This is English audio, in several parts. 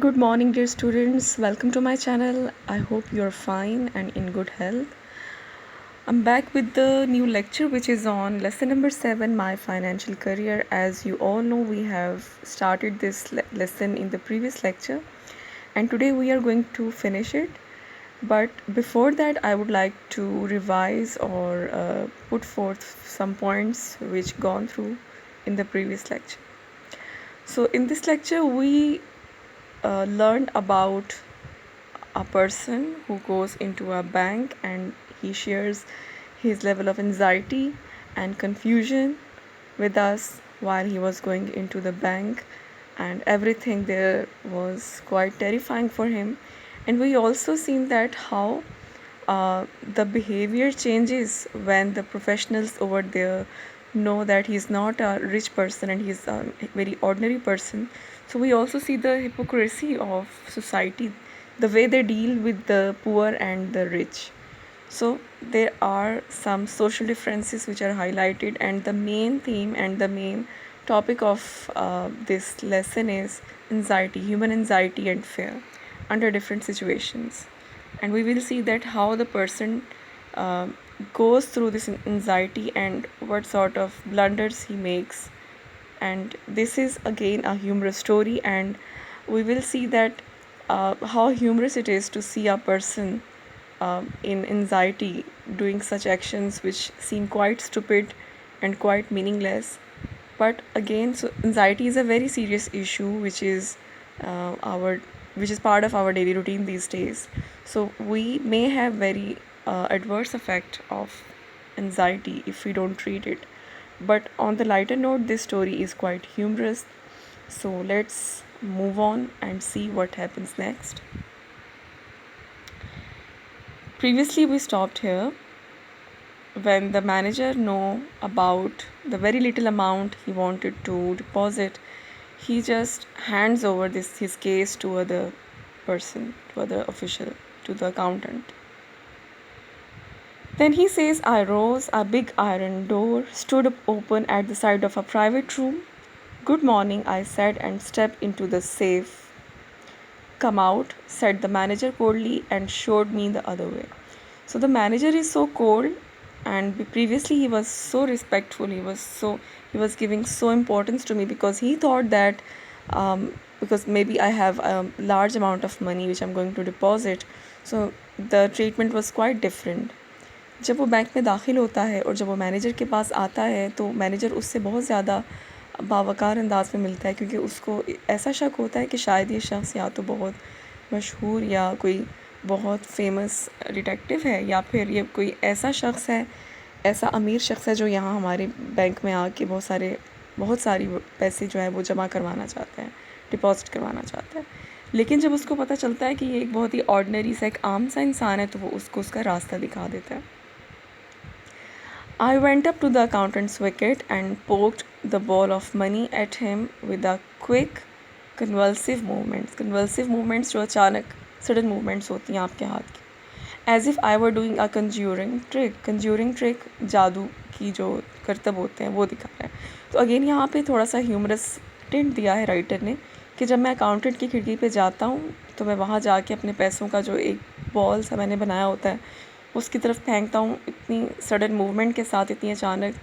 Good morning, dear students. Welcome to my channel. I hope you're fine and in good health. I'm back with the new lecture, which is on lesson number 7, My Financial Career. As you all know, we have started this lesson in the previous lecture, and today we are going to finish it. But before that, I would like to revise or put forth some points which gone through in the previous lecture. So in this lecture, we learned about a person who goes into a bank and he shares his level of anxiety and confusion with us while he was going into the bank, and everything there was quite terrifying for him. And we also seen that how the behavior changes when the professionals over there know that he's not a rich person and he's a very ordinary person. So we also see the hypocrisy of society, the way they deal with the poor and the rich. So there are some social differences which are highlighted, and the main theme and the main topic of this lesson is anxiety, human anxiety and fear under different situations. And we will see that how the person uh, goes through this anxiety and what sort of blunders he makes. And this is again a humorous story, and we will see that how humorous it is to see a person in anxiety doing such actions which seem quite stupid and quite meaningless. But again, so anxiety is a very serious issue our which is part of our daily routine these days. So we may have very adverse effect of anxiety if we don't treat it. But on the lighter note, this story is quite humorous. So let's move on and see what happens next. Previously we stopped here when the manager know about the very little amount he wanted to deposit. He just hands over his case to other person, to other official, to the accountant. Then he says, I rose, a big iron door stood up open at the side of a private room. Good morning, I said, and stepped into the safe. Come out, said the manager coldly and showed me the other way. So the manager is so cold, and previously he was so respectful. He was giving so importance to me because he thought that because maybe I have a large amount of money which I'm going to deposit, so the treatment was quite different. जब वो bank में दाखिल होता है और जब वो manager के पास आता है तो मैनेजर उससे बहुत ज़्यादा बावकार अंदाज में मिलता है, क्योंकि उसको ऐसा शक होता है कि शायद ये शख्स या तो बहुत मशहूर या कोई बहुत फेमस डिटेक्टिव है, या फिर ये कोई ऐसा शख्स है, ऐसा अमीर शख्स है जो यहाँ हमारे बैंक में आके बहुत सारी पैसे जो है वो जमा करवाना चाहता है, डिपॉजिट करवाना चाहता है. लेकिन जब उसको पता चलता है कि ये एक बहुत ही ऑर्डिनरी सा एक आम सा इंसान है तो वो उसको उसका रास्ता दिखा देता है. I went up to the accountant's wicket and poked the ball of money at him with a quick convulsive movements. Convulsive movements जो अचानक sudden movements होती हैं आपके हाथ की. As if I were doing a conjuring trick. Conjuring trick जादू की जो करतब होते हैं वो दिखा रहा है. तो अगेन यहाँ पे थोड़ा सा ह्यूमरस टिंट दिया है राइटर ने कि जब मैं अकाउंटेंट की खिड़की पे जाता हूँ तो मैं वहाँ जाके अपने पैसों का जो एक बॉल सा मैंने बनाया होता है उसकी तरफ फेंकता हूँ, इतनी सडन मूवमेंट के साथ, इतनी अचानक,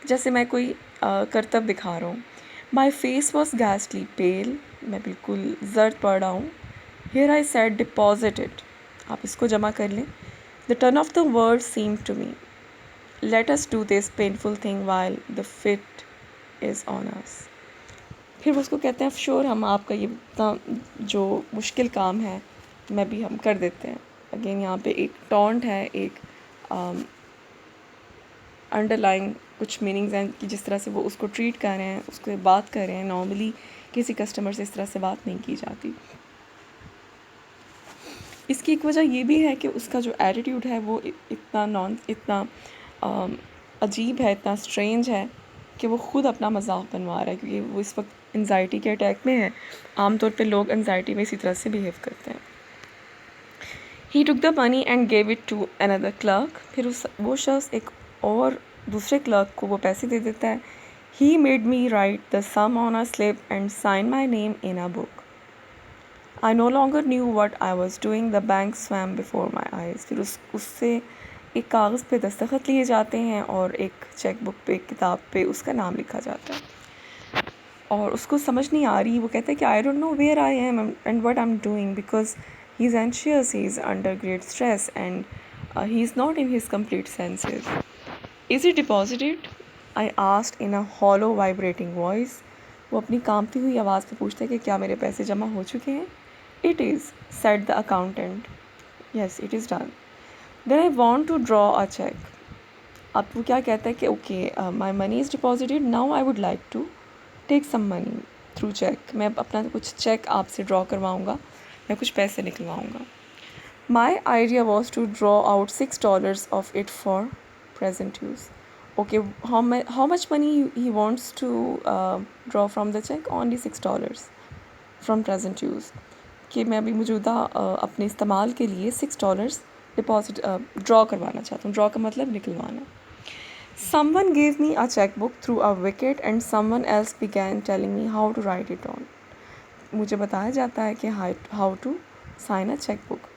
जैसे मैं कोई करतब दिखा रहा हूँ. My face was ghastly pale. मैं बिल्कुल जर्द पड़ रहा हूँ. Here I said deposit it. आप इसको जमा कर लें. The turn of the word seem to me. Let us do this painful thing while the fit is on us. फिर वो उसको कहते हैं श्योर, हम आपका ये इतना जो मुश्किल काम है मैं भी हम कर देते हैं. अगेन यहाँ पे एक टॉन्ट है, एक अंडरलाइन कुछ मीनिंग्स हैं कि जिस तरह से वो उसको ट्रीट कर रहे हैं, उसको बात कर रहे हैं. नॉर्मली किसी कस्टमर से इस तरह से बात नहीं की जाती. इसकी एक वजह ये भी है कि उसका जो एटीट्यूड है वो इतना अजीब है, इतना स्ट्रेंज है कि वो ख़ुद अपना मजाक बनवा रहा है, क्योंकि वो इस वक्त एंजाइटी के अटैक में है. आमतौर पे लोग एंजाइटी में इसी तरह से बिहेव करते हैं. He took the money and gave it to another clerk. फिर वो शख्स एक और दूसरे क्लर्क को वो पैसे दे देता है. He made me write the sum on a slip and sign my name in a book. I no longer knew what I was doing, the bank swam before my eyes. फिर उससे एक कागज़ पे दस्तखत लिए जाते हैं और एक चेक बुक पे, किताब पे उसका नाम लिखा जाता है और उसको समझ नहीं आ रही। वो कहता है कि I don't know where I am and what I am doing because he is anxious, he is under great stress and he is not in his complete senses. Is it deposited? I asked in a hollow vibrating voice. वो अपनी कांपती हुई आवाज़ में पूछता है कि क्या मेरे पैसे जमा हो चुके हैं? It is, said the accountant. Yes, it is done. Then I want to draw a cheque. अब वो क्या कहता है कि okay, my money is deposited, now I would like to take some money through cheque. मैं अपना कुछ check आपसे ड्रॉ करवाऊँगा, मैं कुछ पैसे निकलवाऊँगा। My idea was to draw out $6 of it for present use. Okay, how much money he wants to draw from the check? Only $6 from present use. कि मैं अभी मौजूदा अपने इस्तेमाल के लिए $6 डिपॉजिट ड्रॉ करवाना चाहता हूँ। ड्रॉ का मतलब निकलवाना। Someone gave me a checkbook through a wicket and someone else began telling me how to write it on. मुझे बताया जाता है कि how to sign a checkbook.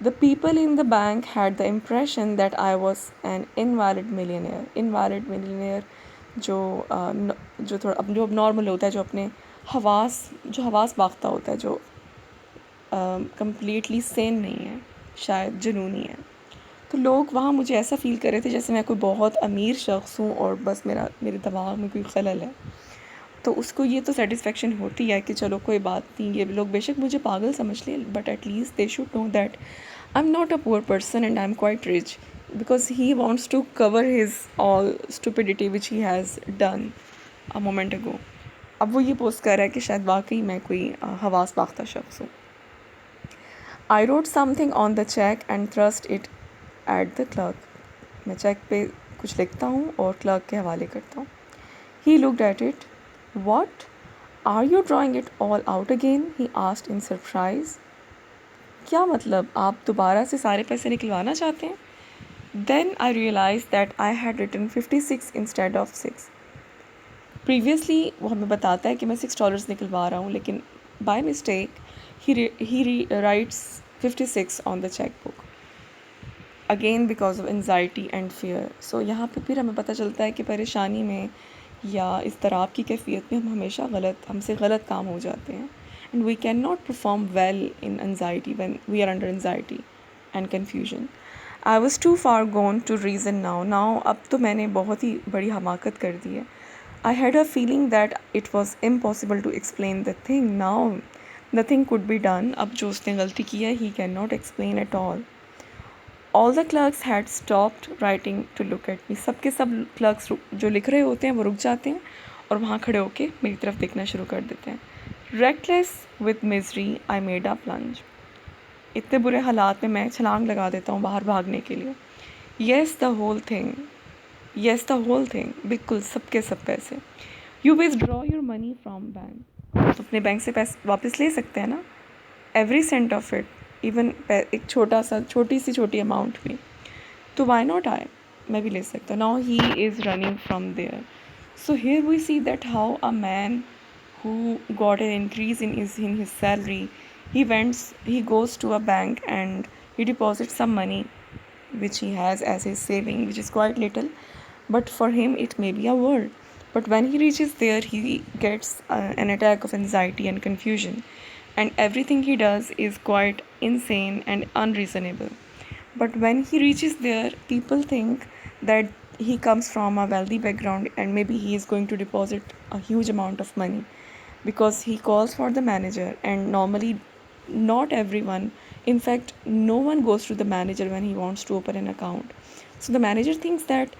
The people in the bank had the impression that I was an invalid millionaire. Invalid millionaire जो थोड़ा जो normal होता है, जो अपने हवास बाख्ता होता है, जो कम्प्लीटली सेन नहीं है, शायद जुनूनी है। तो लोग वहाँ मुझे ऐसा फ़ील कर रहे थे जैसे मैं कोई बहुत अमीर शख्स हूँ और बस मेरे दिमाग में कोई खलल है। तो उसको ये तो सेटिस्फेक्शन होती है कि चलो कोई बात नहीं, ये लोग बेशक मुझे पागल समझ लें, but at least they should know that I am not a poor person and I am quite rich, because he wants to cover his all stupidity which he has done a moment ago. अब वो ये post कर रहा है कि शायद वाकई मैं कोई हवास बाख्ता शख्स हूँ। I wrote something on the cheque and thrust it at the clerk. मैं चेक पे कुछ लिखता हूँ और क्लर्क के हवाले करता हूँ। He looked at it. What? Are you drawing it all out again? He asked in surprise. क्या मतलब, आप दोबारा से सारे पैसे निकलवाना चाहते हैं? Then I realized that I had written 56 instead of 6. Previously वो हमें बताता है कि मैं $6 निकलवा रहा हूँ, लेकिन by mistake he writes 56 on the checkbook. Again because of anxiety and fear. So यहाँ पे फिर हमें पता चलता है कि परेशानी में या इज़्तिराब की कैफियत में हम हमेशा हमसे गलत काम हो जाते हैं and we can not perform well in anxiety when we are under anxiety and confusion. I was too far gone to reason now अब तो मैंने बहुत ही बड़ी हमाकत कर दी है। I had a feeling that it was impossible to explain the thing, now nothing could be done. अब जो उसने गलती की है, he can not explain at all. All the clerks had stopped writing to look at me. सबके सब clerks जो लिख रहे होते हैं वो रुक जाते हैं और वहाँ खड़े होके मेरी तरफ देखना शुरू कर देते हैं। Reckless with misery I made a plunge. इतने बुरे हालात में मैं छलांग लगा देता हूँ बाहर भागने के लिए। Yes the whole thing, yes the whole thing, बिल्कुल सबके सब पैसे। You withdraw your money from bank. तो अपने बैंक से पैसे वापस ले सकते हैं ना, every cent of it, even एक छोटी अमाउंट भी। तो वाई नॉट आई, मैं भी ले सकता हूँ। Now he is running from there. So here we see that how a man who got an increase in his salary, he goes to a bank and he deposits some money which he has as his saving, which is quite little, but for him it may be a world. But when he reaches there, he gets an attack of anxiety and confusion, and everything he does is quite insane and unreasonable. But when he reaches there, people think that he comes from a wealthy background and maybe he is going to deposit a huge amount of money, because he calls for the manager, and normally not everyone, in fact no one goes to the manager when he wants to open an account. So the manager thinks that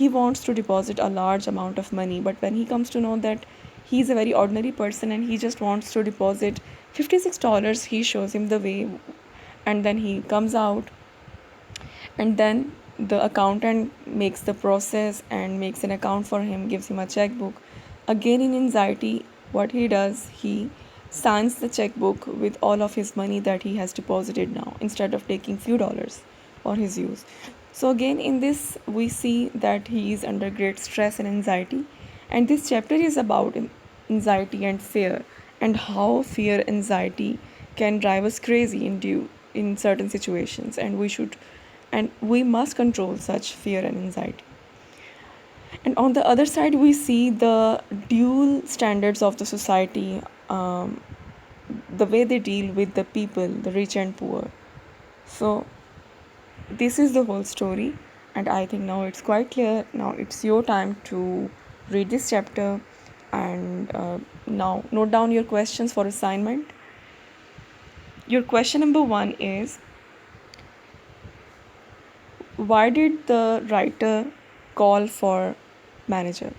he wants to deposit a large amount of money, but when he comes to know that he's a very ordinary person and he just wants to deposit $56, he shows him the way, and then he comes out, and then the accountant makes the process and makes an account for him, gives him a checkbook. Again in anxiety, what he does, he signs the checkbook with all of his money that he has deposited now, instead of taking few dollars for his use. So again in this we see that he is under great stress and anxiety, and this chapter is about anxiety and fear, and how fear, anxiety can drive us crazy in certain situations, and we must control such fear and anxiety. And on the other side, we see the dual standards of the society, the way they deal with the people, the rich and poor. So this is the whole story, and I think now it's quite clear. Now it's your time to read this chapter, and now note down your questions for assignment. Your question number 1 is, why did the writer call for manager?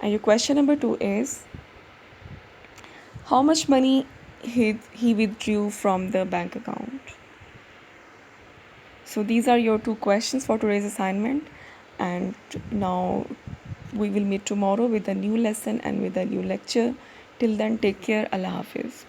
And your question number 2 is, how much money he withdrew from the bank account? So these are your 2 questions for today's assignment, and now we will meet tomorrow with a new lesson and with a new lecture. Till then, take care. Allah Hafiz.